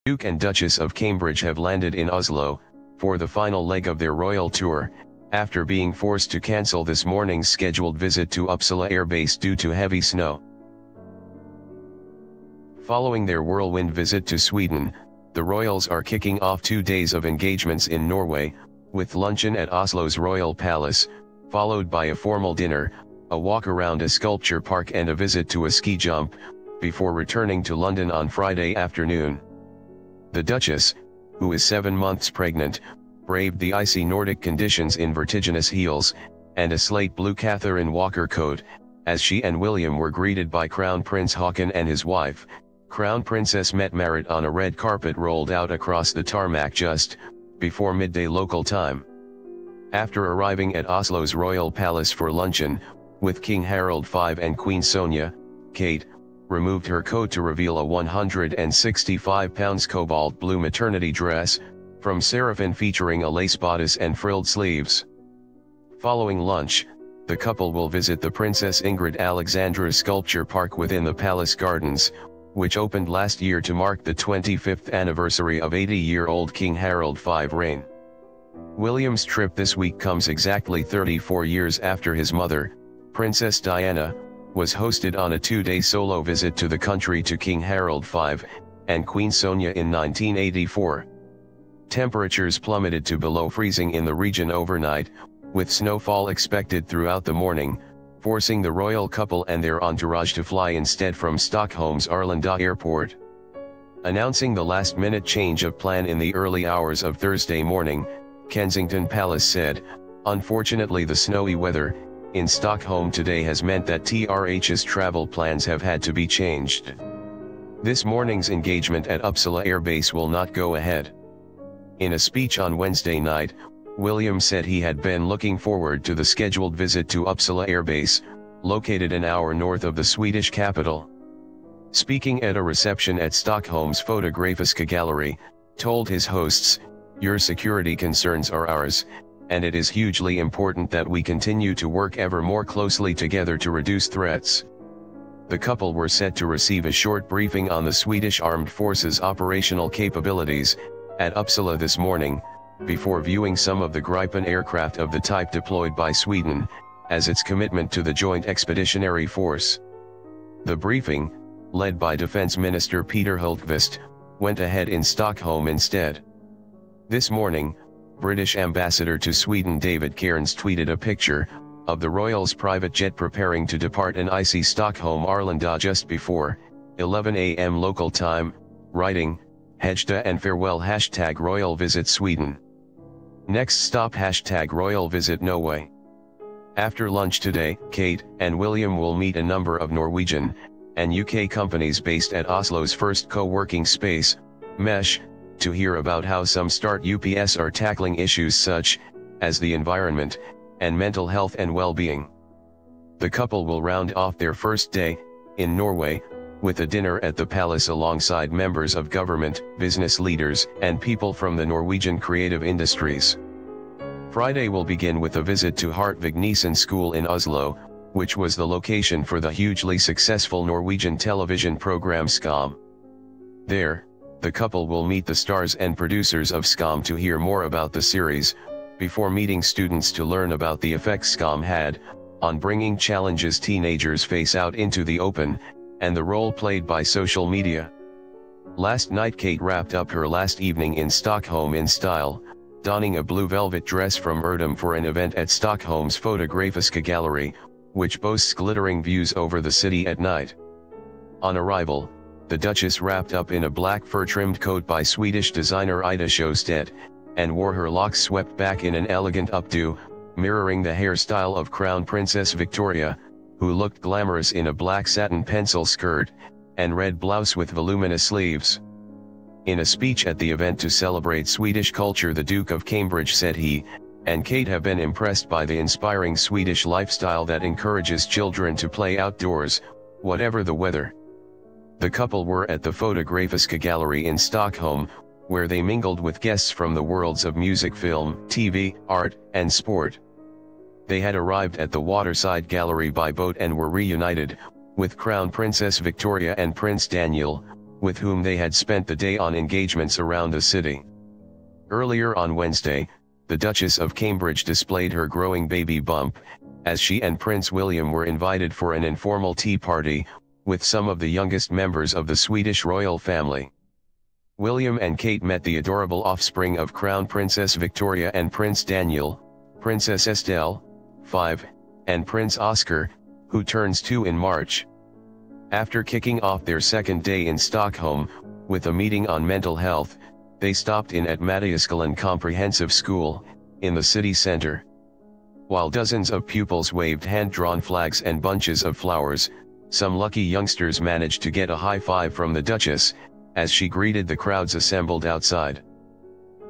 Duke and Duchess of Cambridge have landed in Oslo, for the final leg of their royal tour, after being forced to cancel this morning's scheduled visit to Uppsala Airbase due to heavy snow. Following their whirlwind visit to Sweden, the royals are kicking off 2 days of engagements in Norway, with luncheon at Oslo's Royal Palace, followed by a formal dinner, a walk around a sculpture park and a visit to a ski jump, before returning to London on Friday afternoon. The Duchess, who is 7 months pregnant, braved the icy Nordic conditions in vertiginous heels, and a slate blue Catherine Walker coat, as she and William were greeted by Crown Prince Hakon and his wife, Crown Princess Mette-Marit on a red carpet rolled out across the tarmac just before midday local time. After arriving at Oslo's Royal Palace for luncheon, with King Harald V and Queen Sonja, Kate removed her coat to reveal a 165-pound cobalt blue maternity dress, from Seraphim featuring a lace bodice and frilled sleeves. Following lunch, the couple will visit the Princess Ingrid Alexandra Sculpture Park within the Palace Gardens, which opened last year to mark the 25th anniversary of 80-year-old King Harald V's reign. William's trip this week comes exactly 34 years after his mother, Princess Diana, was hosted on a 2-day solo visit to the country to King Harald V and Queen Sonja in 1984. Temperatures plummeted to below freezing in the region overnight, with snowfall expected throughout the morning, forcing the royal couple and their entourage to fly instead from Stockholm's Arlanda airport. Announcing the last-minute change of plan in the early hours of Thursday morning, Kensington Palace said, "Unfortunately, the snowy weather in Stockholm today has meant that TRH's travel plans have had to be changed. This morning's engagement at Uppsala Airbase will not go ahead." In a speech on Wednesday night, William said he had been looking forward to the scheduled visit to Uppsala Airbase, located an hour north of the Swedish capital. Speaking at a reception at Stockholm's Fotografiska Gallery, told his hosts, "Your security concerns are ours, and it is hugely important that we continue to work ever more closely together to reduce threats." The couple were set to receive a short briefing on the Swedish Armed Forces' operational capabilities at Uppsala this morning, before viewing some of the Gripen aircraft of the type deployed by Sweden, as its commitment to the Joint Expeditionary Force. The briefing, led by Defence Minister Peter Hultqvist, went ahead in Stockholm instead. This morning, British Ambassador to Sweden David Cairns tweeted a picture of the royals' private jet preparing to depart an icy Stockholm Arlanda just before 11 a.m. local time, writing, "Adjö and farewell #Royal Visit Sweden. Next stop #Royal Visit Norway." After lunch today, Kate and William will meet a number of Norwegian and UK companies based at Oslo's first co-working space, Mesh, to hear about how some start-ups are tackling issues such as the environment and mental health and well-being. The couple will round off their first day in Norway with a dinner at the palace alongside members of government, business leaders, and people from the Norwegian creative industries. Friday will begin with a visit to Hartvig Nissen School in Oslo, which was the location for the hugely successful Norwegian television program Skam. There, the couple will meet the stars and producers of Skam to hear more about the series, before meeting students to learn about the effect Skam had on bringing challenges teenagers face out into the open, and the role played by social media. Last night Kate wrapped up her last evening in Stockholm in style, donning a blue velvet dress from Erdem for an event at Stockholm's Fotografiska Gallery, which boasts glittering views over the city at night. On arrival, the Duchess wrapped up in a black fur-trimmed coat by Swedish designer Ida Sjöstedt, and wore her locks swept back in an elegant updo, mirroring the hairstyle of Crown Princess Victoria, who looked glamorous in a black satin pencil skirt and red blouse with voluminous sleeves. In a speech at the event to celebrate Swedish culture, the Duke of Cambridge said he and Kate have been impressed by the inspiring Swedish lifestyle that encourages children to play outdoors, whatever the weather. The couple were at the Fotografiska Gallery in Stockholm, where they mingled with guests from the worlds of music, film, TV, art, and sport. They had arrived at the Waterside Gallery by boat and were reunited with Crown Princess Victoria and Prince Daniel, with whom they had spent the day on engagements around the city. Earlier on Wednesday, the Duchess of Cambridge displayed her growing baby bump, as she and Prince William were invited for an informal tea party, with some of the youngest members of the Swedish royal family. William and Kate met the adorable offspring of Crown Princess Victoria and Prince Daniel, Princess Estelle, 5, and Prince Oscar, who turns 2 in March. After kicking off their second day in Stockholm, with a meeting on mental health, they stopped in at Mette-Marit Comprehensive School, in the city center. While dozens of pupils waved hand-drawn flags and bunches of flowers, some lucky youngsters managed to get a high five from the Duchess, as she greeted the crowds assembled outside.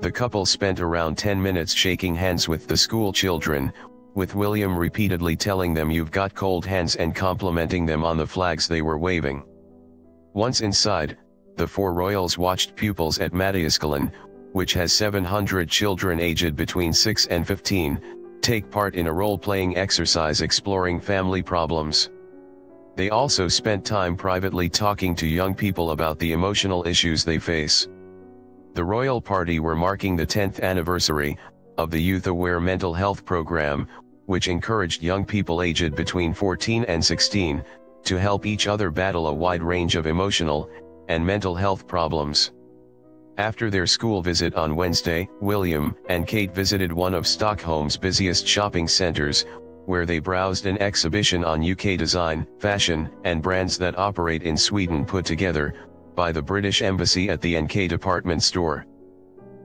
The couple spent around 10 minutes shaking hands with the school children, with William repeatedly telling them "you've got cold hands" and complimenting them on the flags they were waving. Once inside, the 4 royals watched pupils at Mette-Marit, which has 700 children aged between 6 and 15, take part in a role-playing exercise exploring family problems. They also spent time privately talking to young people about the emotional issues they face. The royal party were marking the 10th anniversary of the Youth Aware mental health program, which encouraged young people aged between 14 and 16 to help each other battle a wide range of emotional and mental health problems. After their school visit on Wednesday, William and Kate visited one of Stockholm's busiest shopping centers, where they browsed an exhibition on UK design, fashion, and brands that operate in Sweden put together by the British Embassy at the NK department store.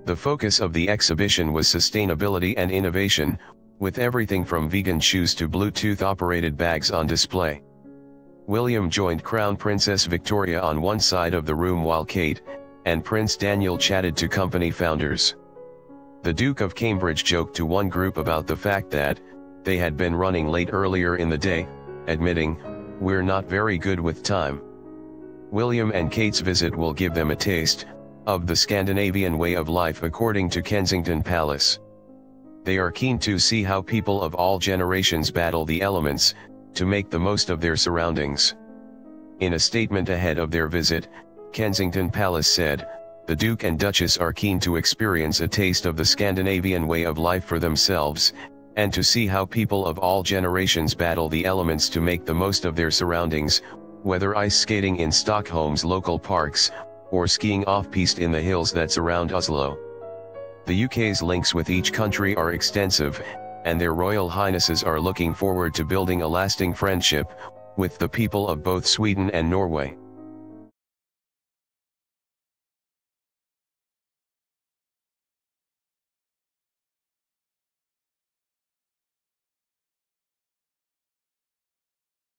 The focus of the exhibition was sustainability and innovation, with everything from vegan shoes to Bluetooth-operated bags on display. William joined Crown Princess Victoria on one side of the room while Kate and Prince Daniel chatted to company founders. The Duke of Cambridge joked to one group about the fact that they had been running late earlier in the day, admitting, "We're not very good with time." William and Kate's visit will give them a taste of the Scandinavian way of life, according to Kensington Palace. They are keen to see how people of all generations battle the elements to make the most of their surroundings. In a statement ahead of their visit, Kensington Palace said, "The Duke and Duchess are keen to experience a taste of the Scandinavian way of life for themselves, and to see how people of all generations battle the elements to make the most of their surroundings, whether ice skating in Stockholm's local parks, or skiing off-piste in the hills that surround Oslo." The UK's links with each country are extensive, and their Royal Highnesses are looking forward to building a lasting friendship with the people of both Sweden and Norway.